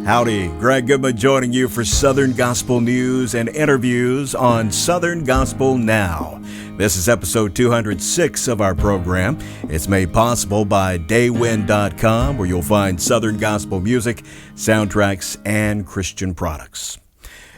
Howdy, Greg Goodman joining you for Southern Gospel News and interviews on Southern Gospel Now. This is episode 206 of our program. It's made possible by Daywind.com, where you'll find Southern Gospel music, soundtracks, and Christian products.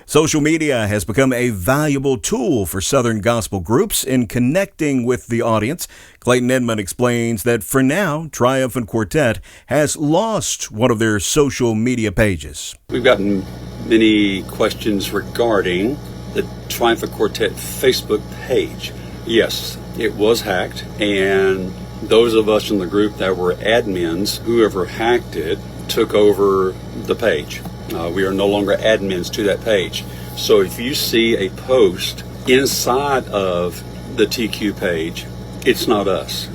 Social media has become a valuable tool for Southern Gospel groups in connecting with the audience. Clayton Edmond explains that for now, Triumphant Quartet has lost one of their social media pages. We've gotten many questions regarding the Triumphant Quartet Facebook page. Yes, it was hacked, and those of us in the group that were admins, whoever hacked it, took over the page. We are no longer admins to that page. So if you see a post inside of the TQ page, it's not us.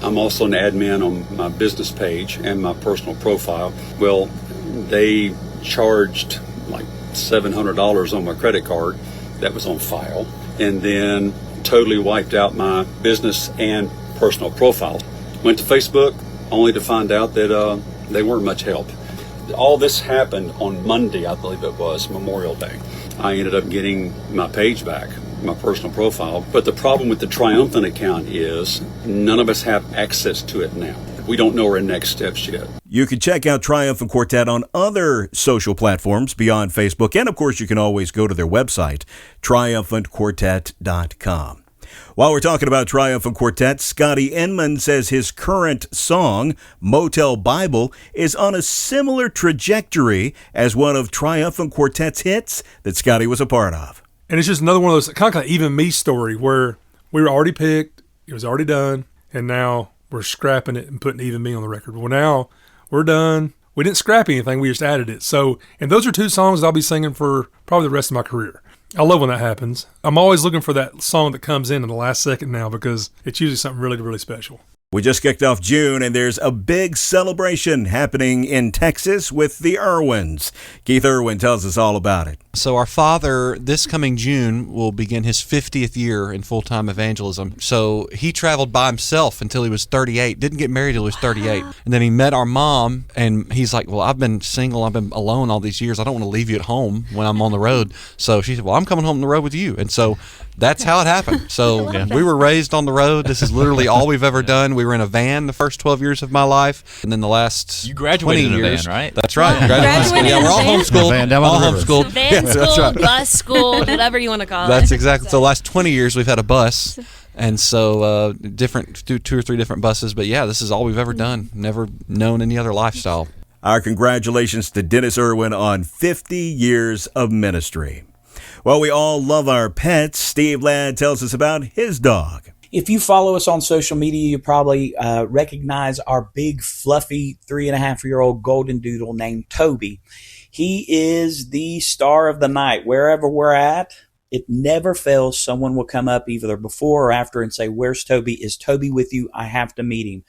I'm also an admin on my business page and my personal profile. Well, they charged like $700 on my credit card that was on file, and then totally wiped out my business and personal profile. Went to Facebook only to find out that they weren't much help. All this happened on Monday, I believe it was, Memorial Day. I ended up getting my page back, my personal profile. But the problem with the Triumphant account is none of us have access to it now. We don't know our next steps yet. You can check out Triumphant Quartet on other social platforms beyond Facebook. And, of course, you can always go to their website, triumphantquartet.com. While we're talking about Triumphant Quartet, Scotty Inman says his current song, Motel Bible, is on a similar trajectory as one of Triumphant Quartet's hits that Scotty was a part of. And it's just another one of those kind of even me story where we were already picked, it was already done, and now we're scrapping it and putting even me on the record. Well, now we're done. We didn't scrap anything, we just added it. So, and those are two songs I'll be singing for probably the rest of my career. I love when that happens. I'm always looking for that song that comes in the last second now because it's usually something really, really special. We just kicked off June, and there's a big celebration happening in Texas with the Irwins. Keith Irwin tells us all about it. So our father, this coming June, will begin his 50th year in full-time evangelism. So he traveled by himself until he was 38, didn't get married till he was 38. And then he met our mom, and he's like, well, I've been single, I've been alone all these years. I don't want to leave you at home when I'm on the road. So she said, well, I'm coming home on the road with you. And so that's how it happened. So we were raised on the road. This is literally all we've ever done. We were in a van the first 12 years of my life, and then the last You graduated 20 in a years, van, right? That's right. Graduated Yeah, we're all in a homeschooled. Van down by All the river. homeschooled. Van Yeah, school, that's right. bus school, whatever you want to call it. That's exactly. So the last 20 years we've had a bus, and so two or three different buses. But yeah, this is all we've ever done. Never known any other lifestyle. Our congratulations to Dennis Irwin on 50 years of ministry. Well, we all love our pets. Steve Ladd tells us about his dog. If you follow us on social media, you probably recognize our big, fluffy 3.5-year-old golden doodle named Toby. He is the star of the night. Wherever we're at, it never fails. Someone will come up either before or after and say, "Where's Toby? Is Toby with you? I have to meet him."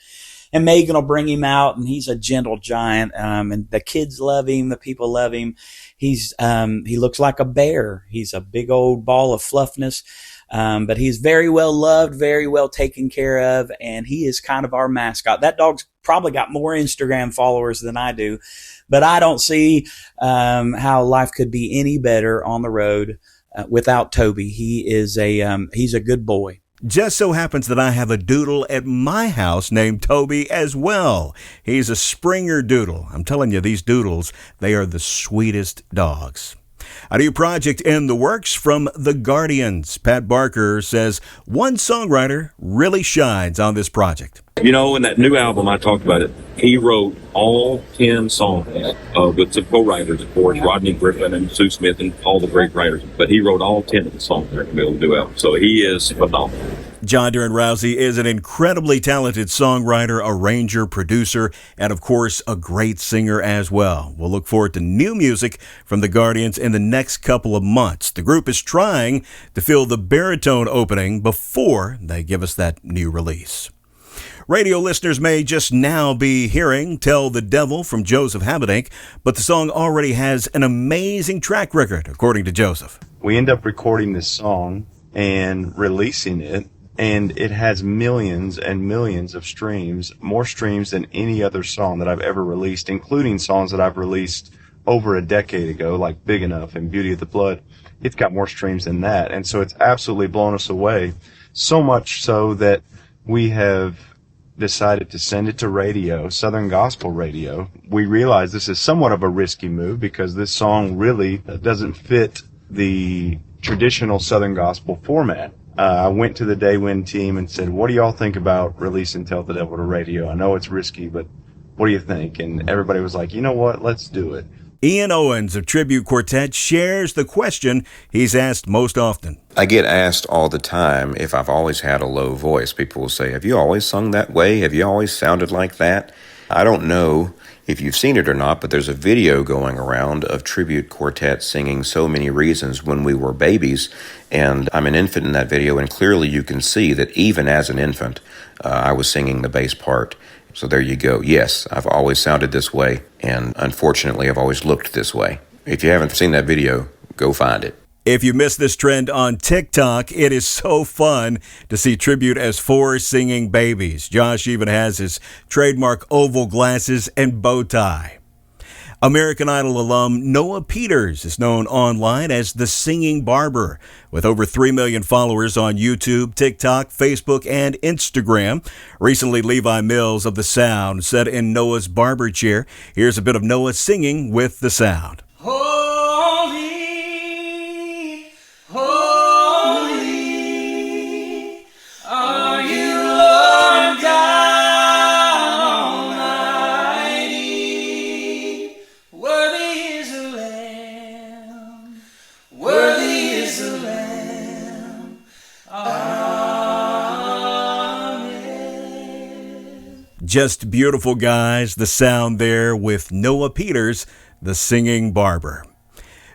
And Megan will bring him out, and he's a gentle giant. And the kids love him. The people love him. He looks like a bear. He's a big old ball of fluffness. But he's very well loved, very well taken care of, and he is kind of our mascot. That dog's probably got more Instagram followers than I do, but I don't see how life could be any better on the road without Toby. He's a good boy. Just so happens that I have a doodle at my house named Toby as well. He's a Springer doodle. I'm telling you, these doodles, they are the sweetest dogs. A new project in the works from the Guardians. Pat Barker says one songwriter really shines on this project. You know, in that new album, I talked about it. He wrote all 10 songs with some co-writers, of course, Rodney Griffin and Sue Smith and all the great writers. But he wrote all 10 of the songs in the middle of the new album. So he is phenomenal. John Duran Rousey is an incredibly talented songwriter, arranger, producer, and of course, a great singer as well. We'll look forward to new music from the Guardians in the next couple of months. The group is trying to fill the baritone opening before they give us that new release. Radio listeners may just now be hearing Tell the Devil from Joseph Habedank, but the song already has an amazing track record, according to Joseph. We end up recording this song and releasing it, and it has millions and millions of streams, more streams than any other song that I've ever released, including songs that I've released over a decade ago, like Big Enough and Beauty of the Blood. It's got more streams than that. And so it's absolutely blown us away. So much so that we have decided to send it to radio, Southern Gospel Radio. We realize this is somewhat of a risky move because this song really doesn't fit the traditional Southern Gospel format. I went to the Daywind team and said, what do y'all think about releasing Tell the Devil to radio? I know it's risky, but what do you think? And everybody was like, you know what, let's do it. Ian Owens of Tribute Quartet shares the question he's asked most often. I get asked all the time if I've always had a low voice. People will say, have you always sung that way? Have you always sounded like that? I don't know if you've seen it or not, but there's a video going around of Tribute Quartet singing So Many Reasons when we were babies, and I'm an infant in that video, and clearly you can see that even as an infant, I was singing the bass part. So there you go. Yes, I've always sounded this way, and unfortunately, I've always looked this way. If you haven't seen that video, go find it. If you missed this trend on TikTok, it is so fun to see Tribute as 4 singing babies. Josh even has his trademark oval glasses and bow tie. American Idol alum Noah Peters is known online as the Singing Barber. With over 3 million followers on YouTube, TikTok, Facebook, and Instagram. Recently, Levi Mills of The Sound sat in Noah's barber chair. Here's a bit of Noah singing with The Sound. Holy, holy, are you Lord God Almighty? Worthy is the Lamb, worthy is the Lamb. Amen. Just beautiful, guys. The Sound there with Noah Peters, the Singing Barber.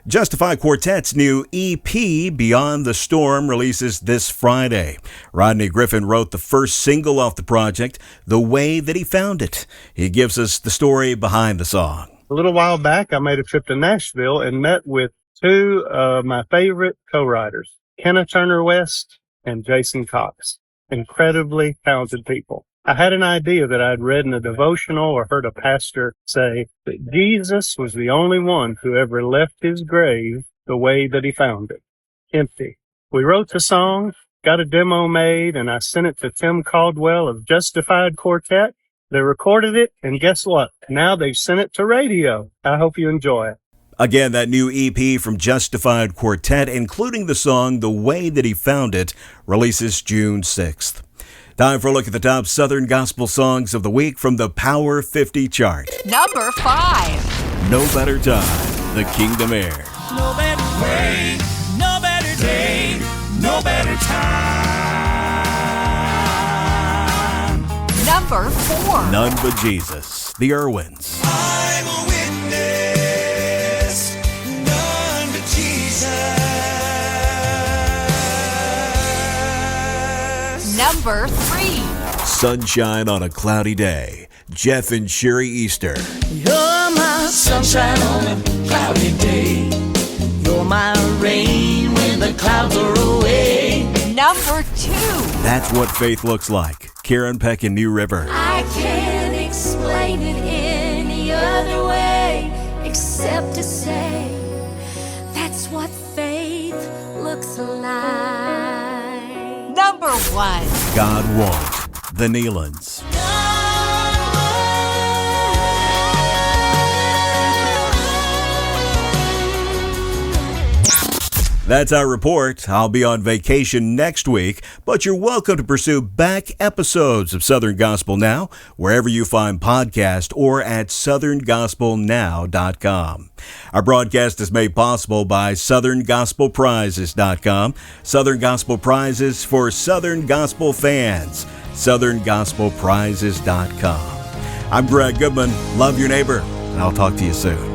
Justify Quartet's new EP, Beyond the Storm, releases this Friday. Rodney Griffin wrote the first single off the project, The Way That He Found It. He gives us the story behind the song. A little while back, I made a trip to Nashville and met with 2 of my favorite co-writers, Kenna Turner West and Jason Cox. Incredibly talented people. I had an idea that I'd read in a devotional or heard a pastor say that Jesus was the only one who ever left his grave the way that he found it, empty. We wrote the song, got a demo made, and I sent it to Tim Caldwell of Justified Quartet. They recorded it, and guess what? Now they've sent it to radio. I hope you enjoy it. Again, that new EP from Justified Quartet, including the song The Way That He Found It, releases June 6th. Time for a look at the top Southern Gospel songs of the week from the Power 50 chart. Number 5. No Better Time, The Kingdom Heirs. No better way, no better day, no better time. Number 4. None But Jesus, The Irwins. I'm a witness, none but Jesus. Number 3. Sunshine on a Cloudy Day, Jeff and Sherry Easter. You're my sunshine on a cloudy day. You're my rain when the clouds are away. Number 2. That's What Faith Looks Like, Karen Peck and New River. I can't explain it any other way except to say that's what faith looks like. Number 1. God Won't, The Nealons. That's our report. I'll be on vacation next week, but you're welcome to pursue back episodes of Southern Gospel Now, wherever you find podcasts or at southerngospelnow.com. Our broadcast is made possible by southerngospelprizes.com. Southern Gospel Prizes for Southern Gospel fans. southerngospelprizes.com. I'm Greg Goodman. Love your neighbor, and I'll talk to you soon.